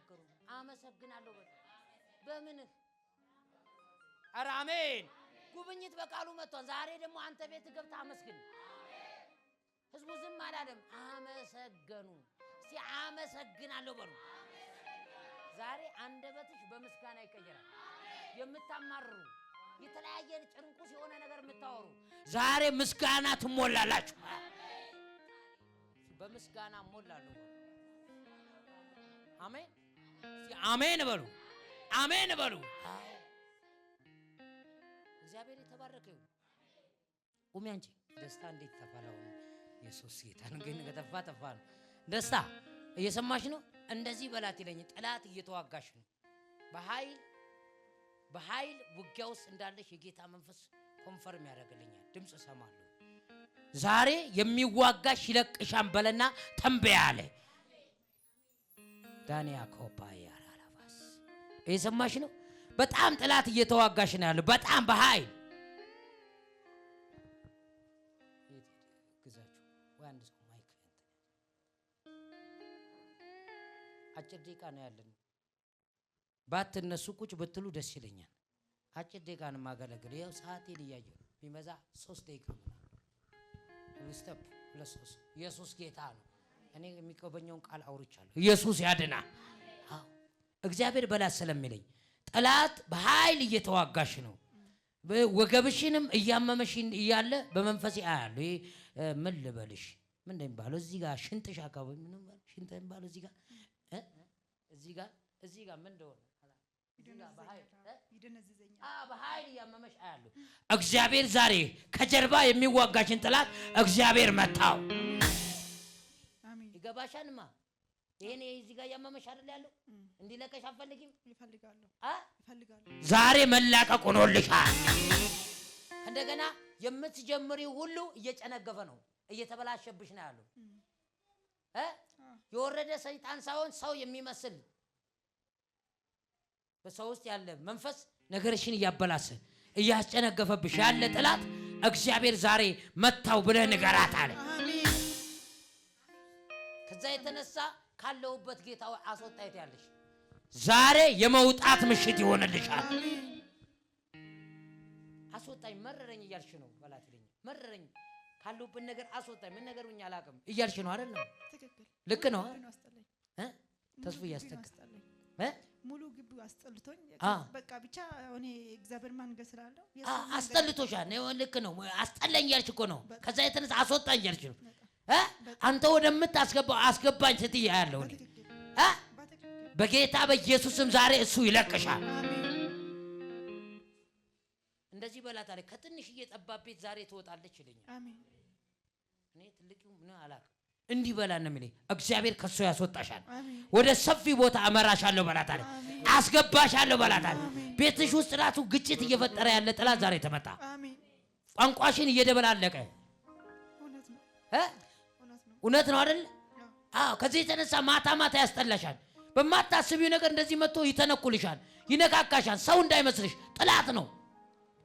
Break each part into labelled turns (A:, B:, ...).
A: ተናገሩ አመሰግናለሁ በምን ኧረ አሜን ጉብኝት በቃሉ መጥቷል ዛሬ ደግሞ አንተ ቤት ገብታ አመስግን ህዝቡ ዝም አላለም አመሰገኑ እስቲ አመሰግናለሁ በሉ ዛሬ አንደበትሽ በምስጋና ይቀየራል የምታማርሩ የተለያየ ጭንቁስ የሆነ ነገር የምታወሩ ዛሬ ምስጋና ትሞላላችሁ በምስጋና ሞላለሁ አሜን አሜን በሉ አሜን በሉ እግዚአብሔር የተባረከ ይሁን ቁሚ አንቺ ደስታ እንዴት ተፋላው ኢየሱስ ጌታ ነው ግን ከተፋ ነው ደስታ እየሰማሽ ነው እንደዚህ በላት ይለኝ ጠላት እየተዋጋሽ ነው በኃይል ውጊያውስ እንዳለሽ የጌታ መንፈስ ኮንፈርም ያደርግልኛል ድምጽ ሰማለሁ ዛሬ የሚዋጋሽ ይለቅሻን በለና ተንበያለ ዳንያ ኮፓያ አላባስ እየሰማሽ ነው በጣም ጠላት እየተዋጋሽ ነው ያለው በጣም በኃይል ግዛችሁ ወንድ ሰው ማይክ አጭር ደቂቃ ነው ያለን ባትነሱ ቁጭ ብትሉ ደስ ይለኛል አጭር ደቂቃ ነው ማገለግል ይሄው ሰዓቴን እያየሁ ቢመዛ 3 ደቂቃ ስቴፕ ለሶስ ኢየሱስ ጌታ ነው እኔ የሚቆበኘውን ቃል አውርቻለሁ ኢየሱስ ያድና እግዚአብሔር በላት ስለሚለኝ ጠላት በኃይል እየተዋጋሽ ነው ወገብሽንም እያመመሽን እያለ በመንፈስ ያያለሁ ምን ልበልሽ ምን እንደሚባለው እዚህ ጋር ሽንጥሽ አካባቢ ምን ማለት ሽንጥ እንደሚባለው እዚህ ጋር ምን እንደሆነ በኃይል እያመመሽ አያለሁ እግዚአብሔር ዛሬ ከጀርባ የሚዋጋሽን ጠላት እግዚአብሔር መታው አሜን ይገባሻልማ ይሄኔ እዚህ ጋር ያመመሽ አይደል ያለው እንዲለቀሽ አፈልጊም ይፈልጋለሁ ዛሬ መላቀቅ ሆኖልሻል እንደገና የምትጀምሪው ሁሉ እየጨነገፈ ነው እየተበላሸብሽ ነው ያለው የወረደ ሰይጣን ሳይሆን ሰው የሚመስል በሰው ውስጥ ያለ መንፈስ ነገርሽን ያበላሰ እያስጨነገፈብሽ ያለ ጠላት እግዚአብሔር ዛሬ መታው ብለህ ንገራት አለ አሜን ከዛ የተነሳ ካለውበት ጌታ አስወጣይት ያለሽ ዛሬ የመውጣት ምሽት ይሆንልሻል አሜን አስወጣኝ መረረኝ እያልሽ ነው በላት ይለኝ መረረኝ ካለውበት ነገር አስወጣኝ ምን ነገሩኛ አላቀም እያልሽ ነው አይደል ትክክል ልክ ነው ተስፉ ያስተከታለኝ ሙሉ ግቢው አስጠልቶኝ በቃ ብቻ እኔ እግዚአብሔር ማንገስ ስላለው አስጠልቶሻል ነው ልክ ነው አስጠለኝ ያልሽ እኮ ነው ከዛ የተነሳ አስወጣኝ ያልሽ ነው አንተ ወደምታስገባው አስገባኝ ስትይ ያለው ነው በጌታ በኢየሱስም ዛሬ እሱ ይለቅሻል አሜን እንደዚህ በላት አለ ከትንሽ እየጠባብ ቤት ዛሬ ትወጣለች ይለኛል አሜን እኔ ትልቁ ምን አላቅ እንዲህ በላን ነው የሚለኝ እግዚአብሔር ከሱ ያስወጣሻል ወደ ሰፊ ቦታ አመራሻለሁ በላት አለ አስገባሻለሁ በላት አለ ቤትሽ ውስጥ ራሱ ግጭት እየፈጠረ ያለ ጠላት ዛሬ ተመታ አሜን ቋንቋሽን እየደበላለቀ እውነት ነው አይደል ከዚህ የተነሳ ማታ ያስጠላሻል በማታስቢው ነገር እንደዚህ መጥቶ ይተነኩልሻል ይነካካሻል ሰው እንዳይመስልሽ ጠላት ነው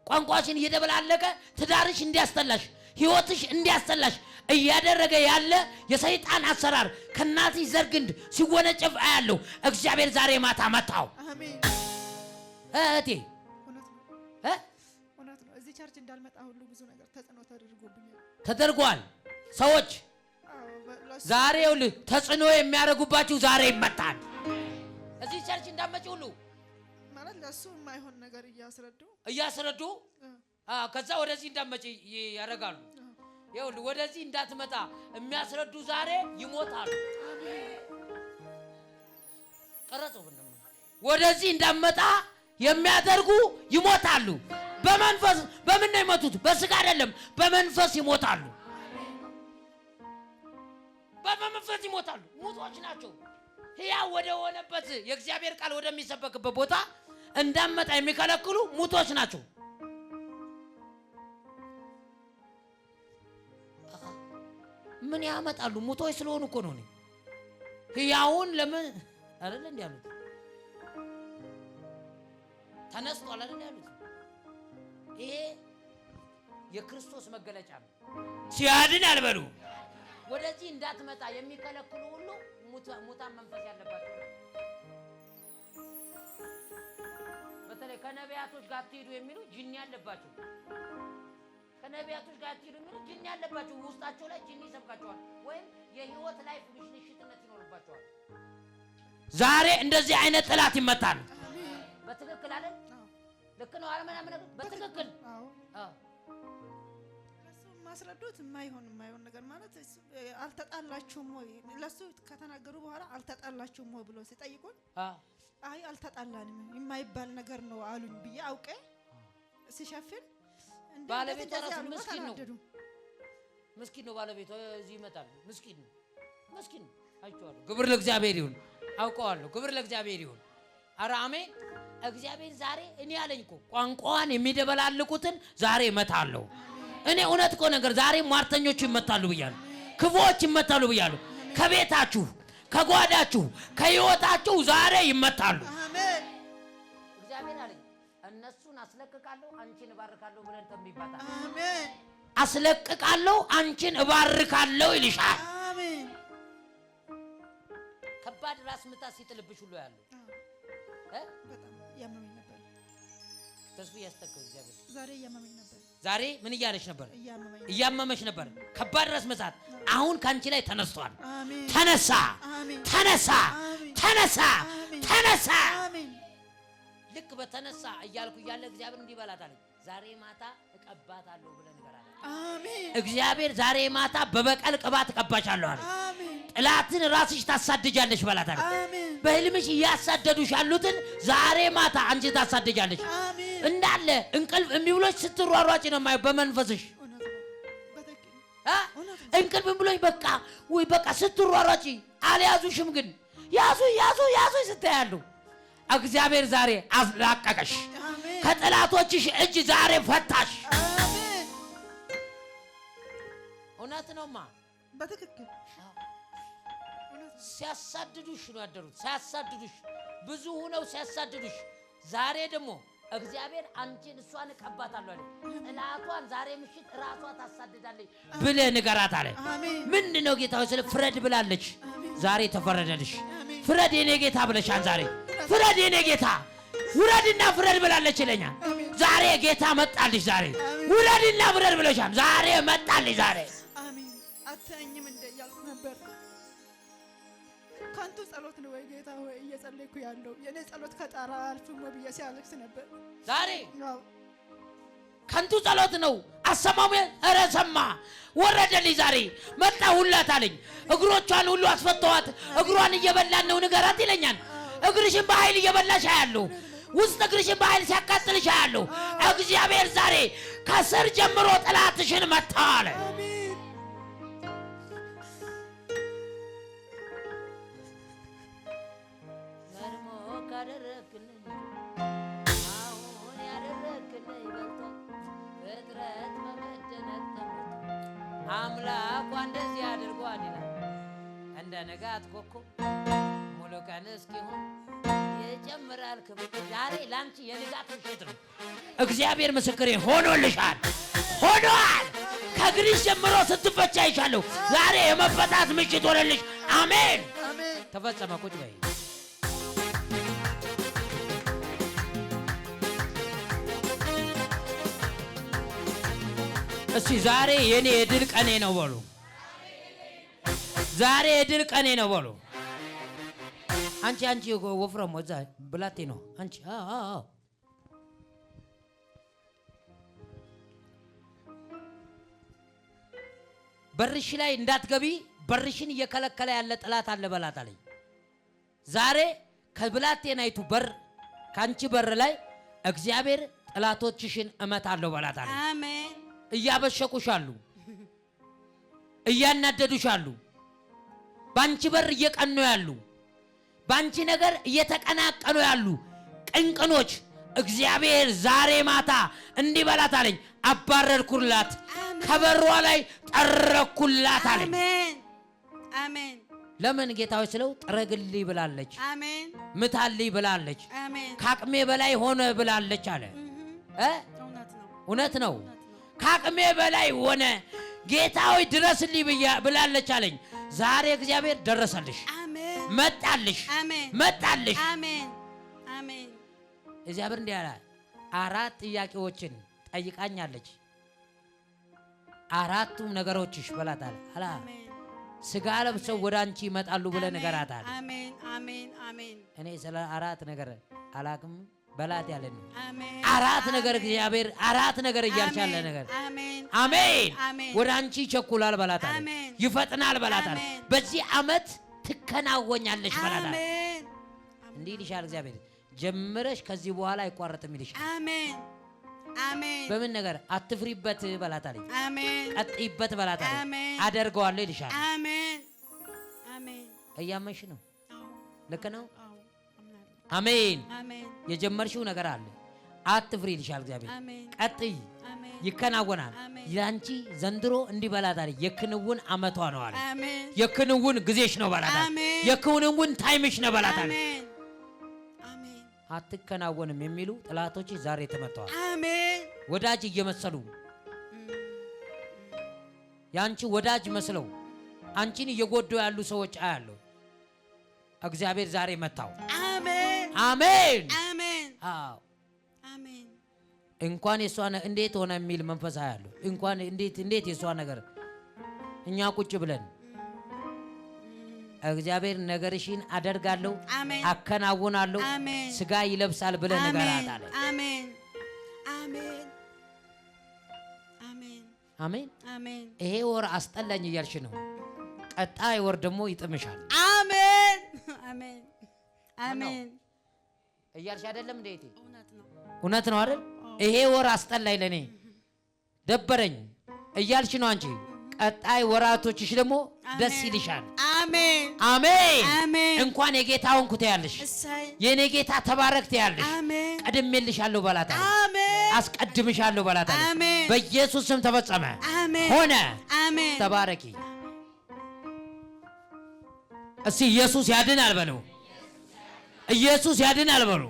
A: ቋንቋሽን እየደበላለቀ ትዳርሽ እንዲያስጠላሽ ህይወትሽ እንዲያስጠላሽ እያደረገ ያለ የሰይጣን አሰራር ከናትሽ ዘርግንድ ሲወነጨፍ አያለው እግዚአብሔር ዛሬ ማታ መታው አሜን እቴ እውነት ነው እዚህ ቸርች እንዳልመጣ ሁሉ ብዙ ነገር ተጽዕኖ ተደርጓል ሰዎች ዛሬው ተጽዕኖ የሚያደርጉባችሁ ዛሬ ይመጣል እዚህ ቸርች እንዳመጪ ሁሉ ማለት ለሱ የማይሆን ነገር እያስረዱ ከዛ ወደዚህ እንዳመጪ ያረጋሉ ይኸውልህ ወደዚህ እንዳትመጣ የሚያስረዱ ዛሬ ይሞታሉ ቀረጾ ብንማ ወደዚህ እንዳትመጣ የሚያደርጉ ይሞታሉ በመንፈስ በምን ነው የሞቱት በስጋ አይደለም በመንፈስ ይሞታሉ በመንፈስ ይሞታሉ ሙቶች ናቸው ሕያው ወደ ሆነበት የእግዚአብሔር ቃል ወደሚሰበክበት ቦታ እንዳትመጣ የሚከለክሉ ሙቶች ናቸው ምን ያመጣሉ ሙቶች ስለሆኑ እኮ ነው ሕያውን ለምን አይደል እንዴ ያሉት ተነስቷል አይደል ያሉት ይሄ የክርስቶስ መገለጫ ነው ሲያድን አልበሉ ወደዚህ እንዳትመጣ የሚከለክሉ ሁሉ ሙታን መንፈስ ያለባቸው ወይ ከነቢያቶች ጋር አትሄዱ የሚሉ ጂኒ ያለባቸው ከነቢያቶች ጋር አትሄዱ የሚሉ ጂኒ ያለባቸው ውስጣቸው ላይ ጂኒ ይሰብካቸዋል ወይም የህይወት ላይ ፍልሽልሽነት ይኖርባቸዋል። ዛሬ እንደዚህ አይነት ጥላት ይመታል። በትክክል አለ ልክ ነው አለመናምን በትክክል
B: ማስረዱት የማይሆን ነገር ማለት አልተጣላችሁም ወይ ለሱ ከተናገሩ በኋላ አልተጣላችሁም ወይ ብሎ ሲጠይቁን አይ አልተጣላንም የማይባል ነገር ነው አሉኝ ብዬ አውቄ ሲሸፍን
A: ባለቤቷ ራሱ ምስኪን ነው ባለቤቷ እዚህ ይመጣል ምስኪን አይቼዋለሁ። ክብር ለእግዚአብሔር ይሁን አውቀዋለሁ። ክብር ለእግዚአብሔር ይሁን። ኧረ አሜን። እግዚአብሔር ዛሬ እኔ ያለኝ እኮ ቋንቋን የሚደበላልቁትን ዛሬ እመታለሁ። እኔ እውነት እኮ ነገር ዛሬ ሟርተኞች ይመታሉ ብያለሁ። ክፉዎች ይመታሉ ብያለሁ። ከቤታችሁ ከጓዳችሁ ከህይወታችሁ ዛሬ ይመታሉ።
B: አሜን።
A: እግዚአብሔር አለኝ እነሱን አስለቅቃለሁ አንቺን እባርካለሁ ብለን ተንብይባታል።
B: አሜን።
A: አስለቅቃለሁ አንቺን እባርካለሁ ይልሻል።
B: አሜን።
A: ከባድ ራስ ምታት ሲጥልብሽ ሁሉ ያለው
B: በጣም ያመመኝ ነበር።
A: ተስፋ ያስተከው እግዚአብሔር
B: ዛሬ ያመመኝ ነበር።
A: ዛሬ ምን እያለሽ ነበር?
B: እያመመሽ
A: ነበር። ከባድ ራስ ምታት አሁን ካንቺ ላይ ተነስቷል።
B: አሜን።
A: ተነሳ ተነሳ ተነሳ ተነሳ።
B: አሜን።
A: ልክ በተነሳ እያልኩ እያለ እግዚአብሔር እንዲበላታል ዛሬ ማታ እቀባታለሁ ብለን ንገራለን።
B: አሜን።
A: እግዚአብሔር ዛሬ ማታ በበቀል ቅባት እቀባሻለሁ አለ።
B: አሜን።
A: ጥላትን ራስሽ ታሳድጃለሽ በላታል።
B: አሜን።
A: በህልምሽ ያሳደዱሽ ያሉትን ዛሬ ማታ አንቺ ታሳድጃለሽ።
B: አሜን።
A: እንዳለ እንቅልፍ እምቢብሎሽ ስትሯሯጭ ነው ማየው በመንፈስሽ እንቅልፍ እምቢብሎሽ በቃ ወይ በቃ ስትሯሯጭ አልያዙሽም ግን ያዙ ስትያሉ እግዚአብሔር ዛሬ አስላቀቀሽ። ከጠላቶችሽ እጅ ዛሬ ፈታሽ።
B: አሜን።
A: እውነት ነውማ
B: በትክክል
A: ሲያሳድዱሽ ነው ያደሩት። ሲያሳድዱሽ ብዙ ሆነው ሲያሳድዱሽ ዛሬ ደግሞ እግዚአብሔር አንቺን እሷን እቀባታለሁ አለ። ጥላቷን ዛሬ ምሽት ራሷ ታሳድዳለች ብለህ ንገራት አለ። ምንድነው ጌታ ሆይ ስለ ፍረድ ብላለች። ዛሬ ተፈረደልሽ። ፍረድ የኔ ጌታ ብለሻል። ዛሬ ፍረድ የኔ ጌታ ውረድና ፍረድ ብላለች ይለኛል። ዛሬ ጌታ መጣልሽ። ዛሬ ውረድና ፍረድ ብለሻል። ዛሬ መጣልሽ። ዛሬ
B: አሜን። አትተኝም እንደያልኩ ነበር። ካንቱ ጸሎት ነው ወይ ጌታ ሆይ እየጸለይኩ ያለው የኔ ጸሎት ከጣራ አልፍም ወይ ብዬ ሲያለቅስ ነበር።
A: ዛሬ ካንቱ ጸሎት ነው አሰማሙ። ኧረ ሰማ ወረደልኝ። ዛሬ መጣ ሁላት አለኝ። እግሮቿን ሁሉ አስፈተዋት። እግሯን እየበላን ነው ንገራት ይለኛል። እግርሽን በኃይል እየበላሽ አያለሁ። ውስጥ እግርሽን በኃይል ሲያቃጥልሽ አያለሁ። እግዚአብሔር ዛሬ ከስር ጀምሮ ጠላትሽን መታ አለ። አምላኳ እንደዚህ አድርጓል ይላል። እንደ ንጋት ኮከብ ሙሉ ቀን እስኪሆን ይጨምራል ክብር። ዛሬ ላንቺ የንጋት ምሽት ነው። እግዚአብሔር ምስክሬ ሆኖልሻል፣ ሆኗል። ከእግርሽ ጀምሮ ስትፈቻ ይሻለሁ። ዛሬ የመፈታት ምሽት ሆነልሽ። አሜን። ተፈጸመ። ቁጭ በይ። እስቲ ዛሬ የኔ የድል ቀኔ ነው በሉ። ዛሬ የድል ቀኔ ነው በሉ። አንቺ ወፍረም ወዛ ብላቴ ነው አንቺ በርሽ ላይ እንዳትገቢ በርሽን እየከለከለ ያለ ጠላት አለ በላት አለኝ። ዛሬ ከብላቴናይቱ በር ካንቺ በር ላይ እግዚአብሔር ጠላቶችሽን እመታለሁ በላት አለኝ።
C: አሜን።
A: እያበሸቁሻሉ፣ እያናደዱሻሉ፣ ባንቺ በር እየቀኑ ያሉ፣ ባንቺ ነገር እየተቀናቀኑ ያሉ ቅንቅኖች እግዚአብሔር ዛሬ ማታ እንዲበላት አለኝ። አባረርኩላት፣ ከበሯ ላይ ጠረኩላት አለኝ።
C: አሜን አሜን።
A: ለምን ጌታው ስለው ጥረግልኝ ብላለች።
C: አሜን።
A: ምታልኝ ብላለች።
C: አሜን።
A: ካቅሜ በላይ ሆነ ብላለች አለ። እውነት ነው። ካቅሜ በላይ ሆነ ጌታው ድረስልኝ ብላለች አለኝ። ዛሬ እግዚአብሔር ደረሰልሽ።
C: አሜን።
A: መጣልሽ።
C: አሜን።
A: መጣልሽ።
C: አሜን አሜን።
A: እግዚአብሔር እንዲህ አለ 4 ጥያቄዎችን ጠይቃኛለች። 4ቱም ነገሮችሽ በላታል አላ ስጋ ለብሰው ወደ አንቺ ይመጣሉ ብለህ ንገራታል።
C: አሜን አሜን አሜን።
A: እኔ ስለ 4 ነገር አላቅም በላት ያለ ነው። 4 ነገር እግዚአብሔር 4 ነገር እያልቻለ ነገር አሜን። ወደ አንቺ ይቸኩላል በላታል። ይፈጥናል በላታል። በዚህ ዓመት ትከናወኛለሽ በላታል። እንዲህ ይልሻል እግዚአብሔር ጀምረሽ ከዚህ በኋላ አይቋረጥም ይልሻል። አሜን አሜን። በምን ነገር አትፍሪበት በላታል። አሜን። ቀጥይበት በላታል። አደርገዋለሁ ይልሻል። አሜን አሜን። እያመንሽ ነው? ልክ ነው። አሜን አሜን። የጀመርሽው ነገር አለ። አትፍሪ ይልሻል እግዚአብሔር። ቀጥይ፣ ይከናወናል። ያንቺ ዘንድሮ እንዲህ በላታል። የክንውን አመቷ ነው አለ። የክንውን ጊዜሽ ነው በላታል። የክንውን ታይምሽ ነው በላታል። አትከናወንም የሚሉ ጥላቶች ዛሬ ተመተዋል። አሜን። ወዳጅ እየመሰሉ ያንቺ ወዳጅ መስለው አንቺን እየጎዱ ያሉ ሰዎች አያለው። እግዚአብሔር ዛሬ መታው። አሜን አሜን አሜን። አዎ አሜን። እንኳን የሷ እንዴት ሆነ የሚል መንፈስ አያለው። እንኳን እንዴት የሷ ነገር እኛ ቁጭ ብለን እግዚአብሔር ነገርሽን አደርጋለሁ አከናውናለሁ ስጋ ይለብሳል ብለ ነገራት አለ። አሜን አሜን አሜን አሜን አሜን። ይሄ ወር አስጠላኝ እያልሽ ነው። ቀጣይ ወር ደግሞ ይጥምሻል። አሜን አሜን አሜን እያልሽ አይደለም እንዴ? እውነት ነው አይደል? ይሄ ወር አስጠላኝ ለኔ ደበረኝ እያልሽ ነው አንቺ። ቀጣይ ወራቶችሽ ደግሞ ደስ ይልሻል። አሜን አሜን አሜን። እንኳን የጌታውን ኩቴ ያለሽ የኔ ጌታ ተባረክት ያለሽ ቀድሜልሻለሁ በላታል። አሜን። አስቀድምሻለሁ በላታል። በኢየሱስ ስም ተፈጸመ ሆነ። አሜን። ተባረኪ። እስቲ ኢየሱስ ያድናል በሉ። ኢየሱስ ያድናል በሉ።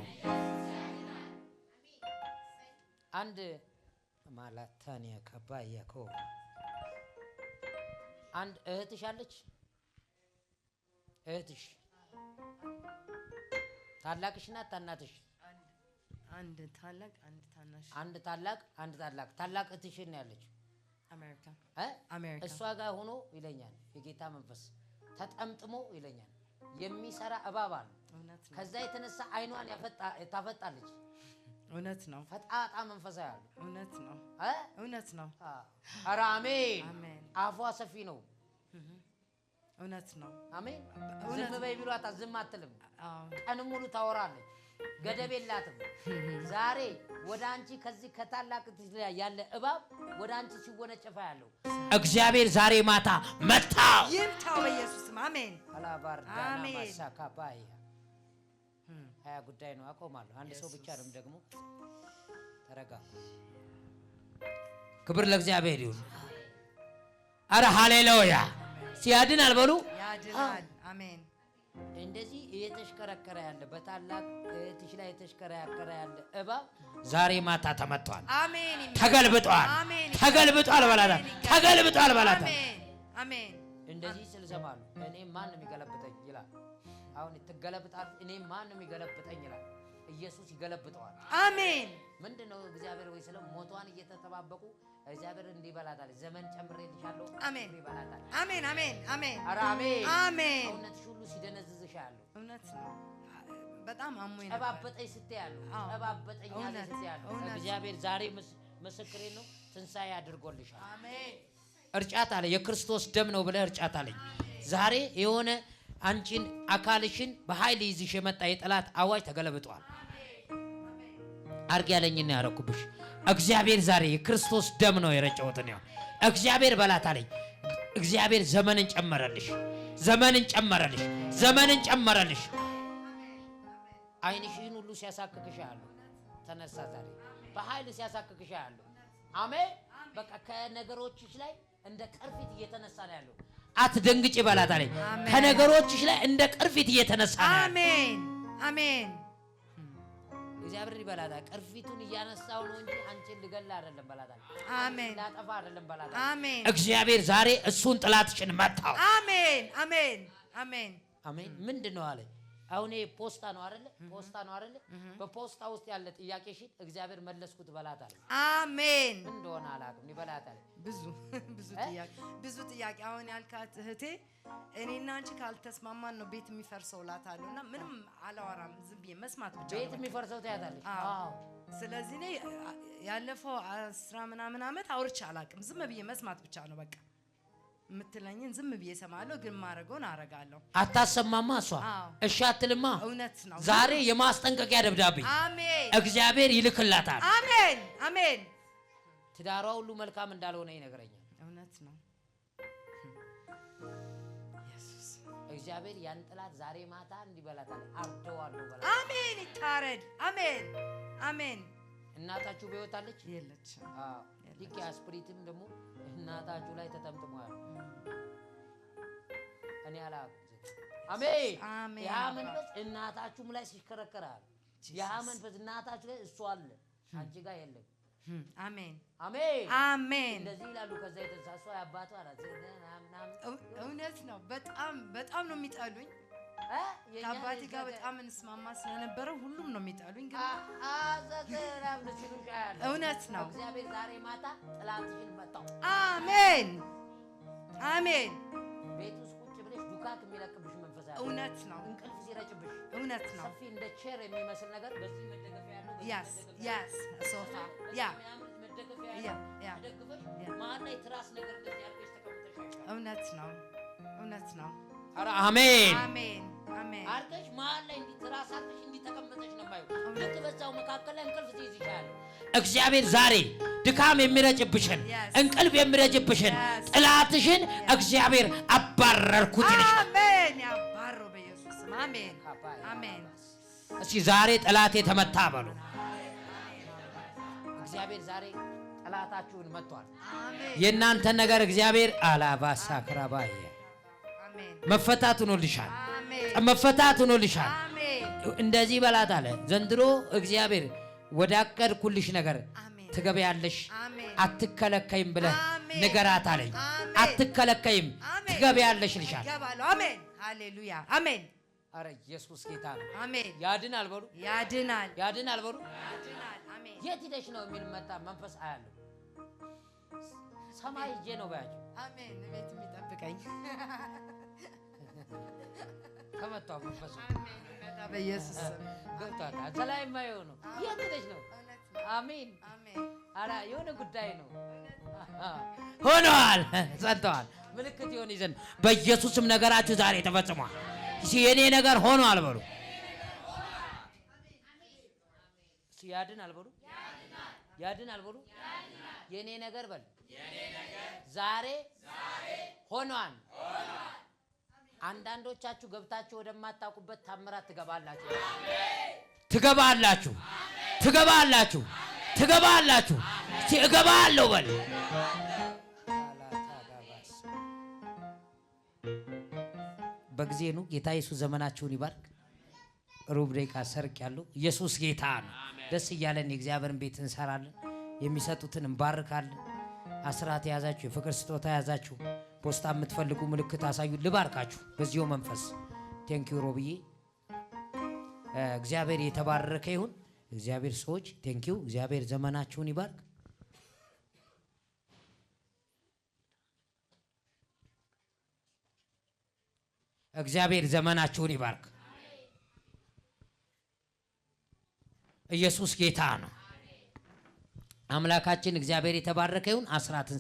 A: አንድ ማላታኒያ ከባያኮ አንድ እህትሽ አለች። እህትሽ ታላቅሽ ናት ታናትሽ?
D: አንድ ታላቅ አንድ ታናሽ።
A: አንድ ታላቅ አንድ ታላቅ። ታላቅ እህትሽ ነው ያለች አሜሪካ። እሷ ጋር ሆኖ ይለኛል የጌታ መንፈስ ተጠምጥሞ ይለኛል የሚሰራ እባብ አለ። ከዛ የተነሳ አይኗን ታፈጣለች።
D: እውነት ነው።
A: ፈጣጣ መንፈስ ያለ
D: እውነት ነው። እውነት ነው።
A: ኧረ አሜን። አፏ ሰፊ ነው።
D: እውነት ነው።
A: አሜን። ዝም በይ ቢሏት ዝም አትልም። ቀን ሙሉ ታወራለች። ገደብ የላትም። ዛሬ ወደ አንቺ ከዚህ ከታላቅ ያለ እባብ ወደ አንቺ ሲወነጨፋ ያለው እግዚአብሔር ዛሬ ማታ መታው።
D: ይምታው በኢየሱስ ስም አሜን።
A: አላባርዳና ማሳካባይ ሀያ ጉዳይ ነው። አቆማለሁ። አንድ ሰው ብቻ ነው ደግሞ ተረጋ። ክብር ለእግዚአብሔር ይሁን። አረ ሃሌሉያ። ሲያድናል በሉ።
D: ያድናል። አሜን።
A: እንደዚህ እየተሽከረከረ ያለ በታላቅ እህትሽ ላይ እየተሽከረከረ ያለ እባብ ዛሬ ማታ ተመቷል።
D: አሜን።
A: ተገልብጧል። ተገልብጧል በላታ። ተገልብጧል በላታ።
D: አሜን።
A: እንደዚህ ስለሰማሉ እኔ ማን ነው የሚገለብጠኝ ይላል። አሁን ትገለብጣል። እኔ ማን ነው የሚገለብጠኝ ይላል። ኢየሱስ ይገለብጠዋል።
D: አሜን።
A: ምንድነው እግዚአብሔር ወይ ስለ ሞቷን እየተጠባበቁ እግዚአብሔር እንዲበላታል ዘመን ጨምሬልሻለሁ።
D: አሜን
A: ይበላታል።
D: አሜን አሜን አሜን።
A: ኧረ አሜን
D: አሜን።
A: እውነትሽ ሁሉ ሲደነዝዝሽ ያለው
D: እውነት ነው። በጣም አሞኝ ነበር።
A: ጠባበጠኝ ስትያለሁ ጠባበጠኝ ያለ ስትያለሁ እግዚአብሔር ዛሬ ምስክሬ ነው ትንሣኤ አድርጎልሻል። አሜን። እርጫት አለ የክርስቶስ ደም ነው ብለህ እርጫት አለኝ። ዛሬ የሆነ አንቺን አካልሽን በኃይል ይዝሽ የመጣ የጠላት አዋጅ ተገለብጧል። አርግ ያለኝና ያረኩብሽ እግዚአብሔር ዛሬ የክርስቶስ ደም ነው የረጨሁት ነው። እግዚአብሔር በላት አለኝ። እግዚአብሔር ዘመንን ጨመረልሽ፣ ዘመንን ጨመረልሽ፣ ዘመንን ጨመረልሽ። አይንሽን ሁሉ ሲያሳክክሽ ያለው ተነሳ ዛሬ በኃይል ሲያሳክክሽ ያለው አሜን። በቃ ከነገሮችሽ ላይ እንደ ቅርፊት እየተነሳ ነው ያለው። አትደንግጪ በላት አለኝ። ከነገሮችሽ ላይ እንደ ቅርፊት እየተነሳ ነው።
D: አሜን አሜን።
A: እግዚአብሔር ይበላታ። ቅርፊቱን እያነሳው ነው እንጂ አንቺን ልገላ አይደለም በላታ።
D: አሜን።
A: ላጠፋ አይደለም በላታ።
D: አሜን።
A: እግዚአብሔር ዛሬ እሱን ጥላትሽን መታው።
D: አሜን አሜን አሜን
A: አሜን። ምንድነው አለ አሁን ፖስታ ነው አይደለ? ፖስታ ነው አይደለ? በፖስታ ውስጥ ያለ ጥያቄሽን እግዚአብሔር መለስኩት በላታል።
D: አሜን።
A: እንደሆነ አላውቅም በላታል።
D: ብዙ ጥያቄ አሁን ያልካት እህቴ እኔና አንቺ ካልተስማማን ነው ቤት የሚፈርሰው እላታለሁና ምንም አላወራም። ዝም ብዬ መስማት ብቻ
A: ቤት የሚፈርሰው ታያታለሽ።
D: አዎ። ስለዚህ እኔ ያለፈው 10 ምናምን ዓመት አውርቼ አላውቅም። ዝም ብዬ መስማት ብቻ ነው በቃ። የምትለኝን ዝም ብዬ እሰማለሁ፣ ግን ማረገውን አረጋለሁ።
A: አታሰማማ እሷ እሺ አትልማ።
D: እውነት ነው።
A: ዛሬ የማስጠንቀቂያ ደብዳቤ
D: አሜን
A: እግዚአብሔር ይልክላታል።
D: አሜን አሜን።
A: ትዳሯ ሁሉ መልካም እንዳልሆነ ይነግረኛል።
D: እውነት ነው። ኢየሱስ
A: እግዚአብሔር ያን ጥላት ዛሬ ማታ እንዲበላታል። አርደዋለሁ በላ።
D: አሜን። ይታረድ። አሜን አሜን።
A: እናታችሁ በሕይወት አለች?
D: የለች።
A: አዎ። ዲክ ያስፕሪትም ደግሞ እናታችሁ ላይ ተጠምጥሟል። እኔ አላውቅም። አሜን አሜን። ያ መንፈስ እናታችሁም ላይ ሲከረከራል። ያ መንፈስ እናታችሁ ላይ እሱ አለ፣ አንቺ ጋር የለም።
D: አሜን
A: አሜን
D: አሜን።
A: እንደዚህ ይላሉ። ከዛ የተነሳሱ አባቷ አላት።
D: እውነት ነው። በጣም ነው የሚጠሉኝ። ከአባቴ ጋር በጣም እንስማማ ስለነበረ ሁሉም ነው የሚጠሉኝ። ግን እውነት ነው።
A: እግዚአብሔር ዛሬ ማታ ጥላትሽን መታው።
D: አሜን አሜን።
A: ቤት ውስጥ ቁጭ ብለሽ ዱካክ የሚለቅብሽ መንፈስ አለ።
D: እውነት ነው።
A: እንቅልፍ ሲረጭብሽ
D: እውነት ነው።
A: ሰፊ እንደ ቼር የሚመስል ነገር በዚህ መደገፊያ ያለው
D: ያስ ሶፋ
A: መደገፊያ ተደግፈሽ መሀል ላይ ትራስ ነገር እንደዚህ አድርገሽ ተቀምጠሽ
D: እውነት ነው። እውነት ነው።
A: ኧረ አሜን
D: አሜን አሜን።
A: አድርገሽ መሀል ላይ እንዲህ ትራስ አድርገሽ እንዲህ ተቀምጠሽ ነው የማየው። ልክ በዛው መካከል ላይ እንቅልፍ ትይዝሻል። እግዚአብሔር ዛሬ ድካም የሚረጭብሽን እንቅልፍ የሚረጭብሽን ጥላትሽን እግዚአብሔር አባረርኩት ይልሻል።
D: አሜን። ያባሩ በኢየሱስ ስም አሜን አሜን።
A: እስኪ ዛሬ ጠላቴ ተመታ በሉ። እግዚአብሔር ዛሬ ጠላታችሁን መቷል። የእናንተ ነገር እግዚአብሔር አላባሳ ክራባይ መፈታት ሆኖልሻል። መፈታት ሆኖልሻል። እንደዚህ በላት አለ። ዘንድሮ እግዚአብሔር ወዳቀድኩልሽ ነገር ትገበያለሽ፣ አትከለከይም ብለህ ንገራት አለኝ። አትከለከይም ትገበያለሽ ልሻል።
D: አሜን ሃሌሉያ አሜን።
A: አረ ኢየሱስ ጌታ ነው።
D: አሜን።
A: ያድናል በሉ።
D: ያድናል
A: ያድናል በሉ።
D: ያድናል። አሜን።
A: የት ሄደሽ ነው የሚል መጣ መንፈስ አያለሁ። ሰማይ ሄጄ ነው ባያቸው።
D: አሜን። ቤት የሚጠብቀኝ
A: ተመቷ መንፈሱ።
D: አሜን። መጣ በኢየሱስ ስም
A: ገብቷታል። ሰላይ የማየው ነው። የት ሄደሽ ነው? አሜን
D: አሜን።
A: አረ የሆነ ጉዳይ ነው። ሆነዋል፣ ጸንተዋል። ምልክት ይሆን ይዘን በኢየሱስም ነገራችሁ ዛሬ ተፈጽሟል። የኔ ነገር ሆኗል በሉ። ያድናል በሉ። ያድናል በሉ። የኔ ነገር በሉ። ዛሬ ሆኗል። አንዳንዶቻችሁ ገብታችሁ ወደማታውቁበት ታምራት ትገባላችሁ። ትገባላችሁ። ትገባላችሁ። ትገባላችሁ። እገባለሁ በል። በጊዜ ነው። ጌታ ኢየሱስ ዘመናችሁን ይባርክ። ሩብ ደቂቃ ሰርቅ ያለው ኢየሱስ ጌታ ነው። ደስ እያለን የእግዚአብሔርን ቤት እንሰራለን። የሚሰጡትን እንባርካለን። አስራት የያዛችሁ የፍቅር ስጦታ የያዛችሁ ፖስታ የምትፈልጉ ምልክት አሳዩ። ልባርካችሁ በዚሁ መንፈስ። ቴንኪዩ ሮብዬ። እግዚአብሔር የተባረከ ይሁን። እግዚአብሔር ሰዎች ቴንኪዩ። እግዚአብሔር ዘመናችሁን ይባርክ። እግዚአብሔር ዘመናችሁን ይባርክ። ኢየሱስ ጌታ ነው። አምላካችን እግዚአብሔር የተባረከ ይሁን። አስራትን